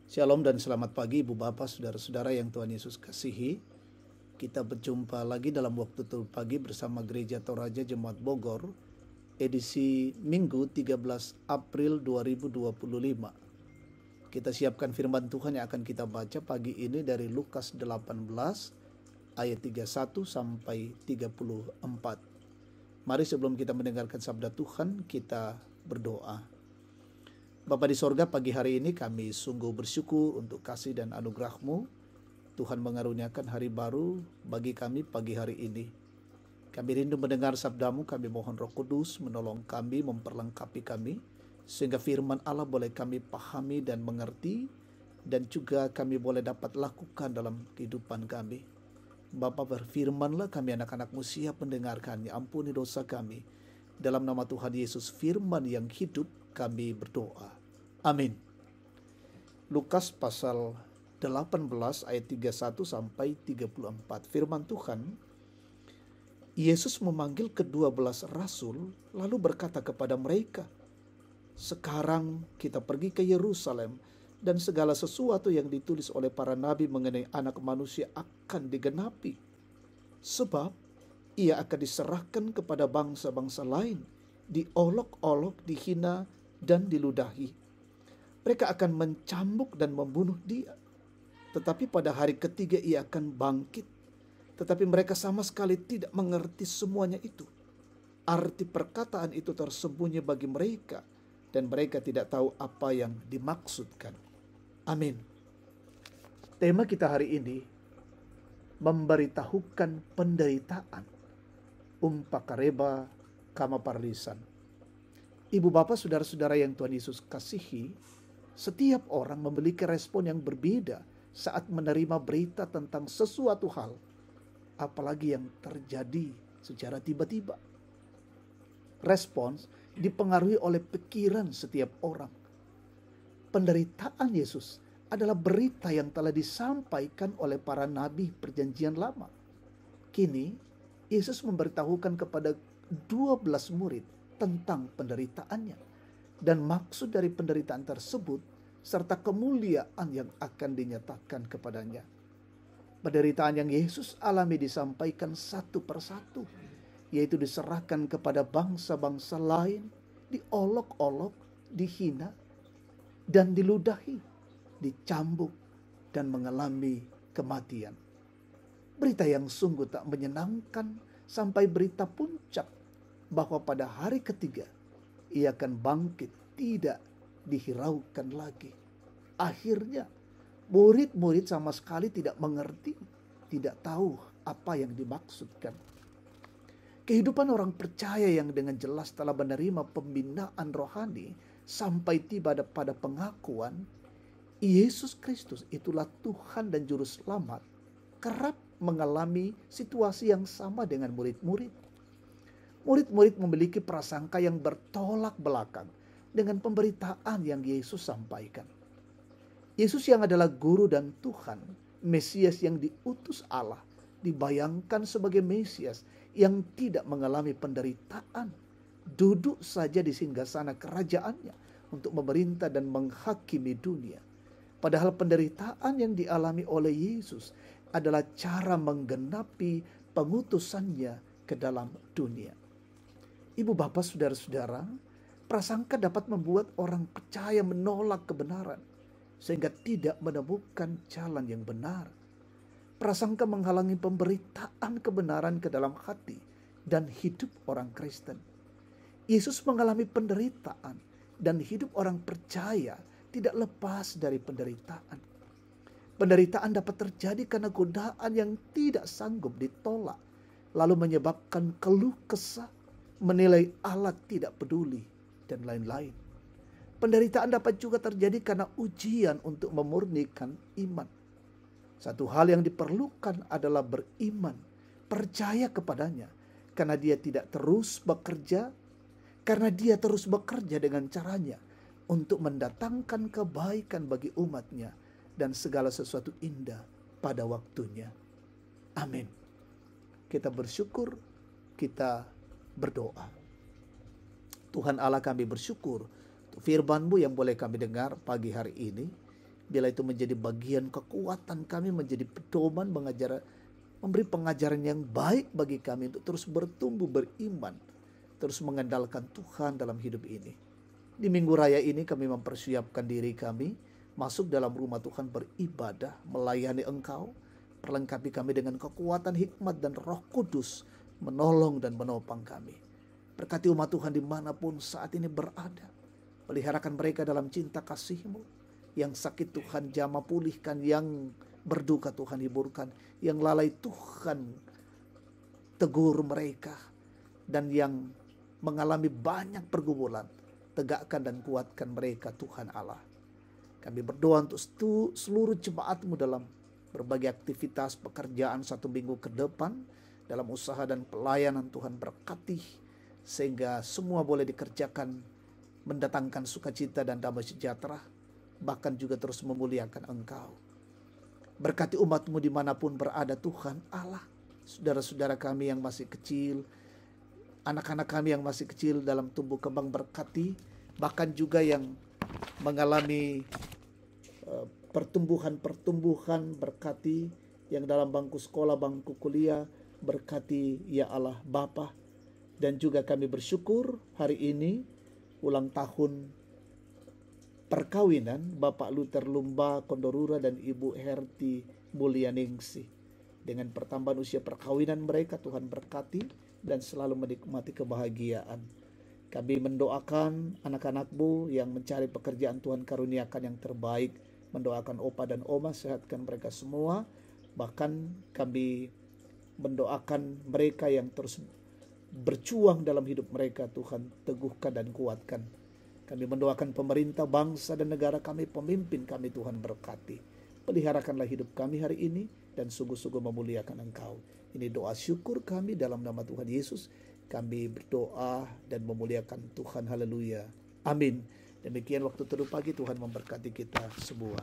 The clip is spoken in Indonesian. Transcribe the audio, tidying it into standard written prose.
Shalom dan selamat pagi Ibu Bapak, Saudara-saudara yang Tuhan Yesus kasihi. Kita berjumpa lagi dalam waktu teduh pagi bersama Gereja Toraja Jemaat Bogor, edisi Minggu 13 April 2025. Kita siapkan firman Tuhan yang akan kita baca pagi ini dari Lukas 18 ayat 31 sampai 34. Mari sebelum kita mendengarkan sabda Tuhan, kita berdoa. Bapa di sorga, pagi hari ini kami sungguh bersyukur untuk kasih dan anugerah-Mu. Tuhan mengaruniakan hari baru bagi kami pagi hari ini. Kami rindu mendengar sabda-Mu, kami mohon Roh Kudus menolong kami, memperlengkapi kami, sehingga firman Allah boleh kami pahami dan mengerti, dan juga kami boleh dapat lakukan dalam kehidupan kami. Bapa, berfirmanlah, kami anak-anak-Mu siap mendengarkannya, ampuni dosa kami. Dalam nama Tuhan Yesus, firman yang hidup, kami berdoa. Amin. Lukas pasal 18 ayat 31 sampai 34. Firman Tuhan, Yesus memanggil ke-12 rasul lalu berkata kepada mereka, "Sekarang kita pergi ke Yerusalem dan segala sesuatu yang ditulis oleh para nabi mengenai Anak Manusia akan digenapi. Sebab ia akan diserahkan kepada bangsa-bangsa lain, diolok-olok, dihina, dan diludahi. Mereka akan mencambuk dan membunuh dia. Tetapi pada hari ketiga ia akan bangkit." Tetapi mereka sama sekali tidak mengerti semuanya itu. Arti perkataan itu tersembunyi bagi mereka, dan mereka tidak tahu apa yang dimaksudkan. Amin. Tema kita hari ini, memberitahukan penderitaan. Umpakareba kama parlisan. Ibu bapak, saudara-saudara yang Tuhan Yesus kasihi, setiap orang memiliki respon yang berbeda saat menerima berita tentang sesuatu hal, apalagi yang terjadi secara tiba-tiba. Respons dipengaruhi oleh pikiran setiap orang. Penderitaan Yesus adalah berita yang telah disampaikan oleh para nabi Perjanjian Lama. Kini, Yesus memberitahukan kepada 12 murid tentang penderitaannya dan maksud dari penderitaan tersebut serta kemuliaan yang akan dinyatakan kepadanya. Penderitaan yang Yesus alami disampaikan satu persatu, yaitu diserahkan kepada bangsa-bangsa lain, diolok-olok, dihina, dan diludahi, dicambuk, dan mengalami kematian. Berita yang sungguh tak menyenangkan sampai berita puncak bahwa pada hari ketiga ia akan bangkit tidak dihiraukan lagi. Akhirnya murid-murid sama sekali tidak mengerti, tidak tahu apa yang dimaksudkan. Kehidupan orang percaya yang dengan jelas telah menerima pembinaan rohani sampai tiba pada pengakuan Yesus Kristus itulah Tuhan dan Juru Selamat, kerap mengalami situasi yang sama dengan murid-murid. Murid-murid memiliki prasangka yang bertolak belakang dengan pemberitaan yang Yesus sampaikan. Yesus yang adalah guru dan Tuhan, Mesias yang diutus Allah, dibayangkan sebagai Mesias yang tidak mengalami penderitaan, duduk saja di singgasana kerajaannya untuk memerintah dan menghakimi dunia. Padahal penderitaan yang dialami oleh Yesus adalah cara menggenapi pengutusannya ke dalam dunia. Ibu bapak, saudara-saudara, prasangka dapat membuat orang percaya menolak kebenaran, sehingga tidak menemukan jalan yang benar. Prasangka menghalangi pemberitaan kebenaran ke dalam hati dan hidup orang Kristen. Yesus mengalami penderitaan dan hidup orang percaya tidak lepas dari penderitaan. Penderitaan dapat terjadi karena godaan yang tidak sanggup ditolak, lalu menyebabkan keluh kesah, menilai Allah tidak peduli, dan lain-lain. Penderitaan dapat juga terjadi karena ujian untuk memurnikan iman. Satu hal yang diperlukan adalah beriman, percaya kepadanya, karena dia tidak terus bekerja, karena dia terus bekerja dengan caranya untuk mendatangkan kebaikan bagi umatnya dan segala sesuatu indah pada waktunya. Amin. Kita bersyukur, kita berdoa. Tuhan Allah, kami bersyukur untuk firman-Mu yang boleh kami dengar pagi hari ini. Bila itu menjadi bagian kekuatan kami, menjadi pedoman, memberi pengajaran yang baik bagi kami untuk terus bertumbuh beriman, terus mengandalkan Tuhan dalam hidup ini. Di Minggu Raya ini kami mempersiapkan diri kami masuk dalam rumah Tuhan beribadah, melayani Engkau. Perlengkapi kami dengan kekuatan, hikmat, dan Roh Kudus menolong dan menopang kami. Berkati umat Tuhan dimanapun saat ini berada. Peliharakan mereka dalam cinta kasih-Mu. Yang sakit Tuhan jamah pulihkan, yang berduka Tuhan hiburkan, yang lalai Tuhan tegur mereka, dan yang mengalami banyak pergumulan, tegakkan dan kuatkan mereka Tuhan Allah. Kami berdoa untuk seluruh jemaat-Mu dalam berbagai aktivitas pekerjaan 1 minggu ke depan, dalam usaha dan pelayanan. Tuhan berkati sehingga semua boleh dikerjakan mendatangkan sukacita dan damai sejahtera, bahkan juga terus memuliakan Engkau. Berkati umat-Mu dimanapun berada Tuhan Allah. Saudara-saudara kami yang masih kecil, anak-anak kami yang masih kecil dalam tumbuh kembang berkati, bahkan juga yang mengalami pertumbuhan berkati, yang dalam bangku sekolah, bangku kuliah berkati ya Allah Bapa. Dan juga kami bersyukur hari ini ulang tahun perkawinan Bapak Luther Lumba Kondorura dan Ibu Herti Mulyaningsih. Dengan pertambahan usia perkawinan mereka, Tuhan berkati dan selalu menikmati kebahagiaan. Kami mendoakan anak-anak-Mu yang mencari pekerjaan, Tuhan karuniakan yang terbaik. Mendoakan Opa dan Oma, sehatkan mereka semua. Bahkan kami mendoakan mereka yang terus berjuang dalam hidup mereka, Tuhan teguhkan dan kuatkan. Kami mendoakan pemerintah, bangsa dan negara kami, pemimpin kami, Tuhan berkati. Peliharakanlah hidup kami hari ini dan sungguh-sungguh memuliakan Engkau. Ini doa syukur kami dalam nama Tuhan Yesus. Kami berdoa dan memuliakan Tuhan. Haleluya. Amin. Demikian waktu teduh pagi, Tuhan memberkati kita semua.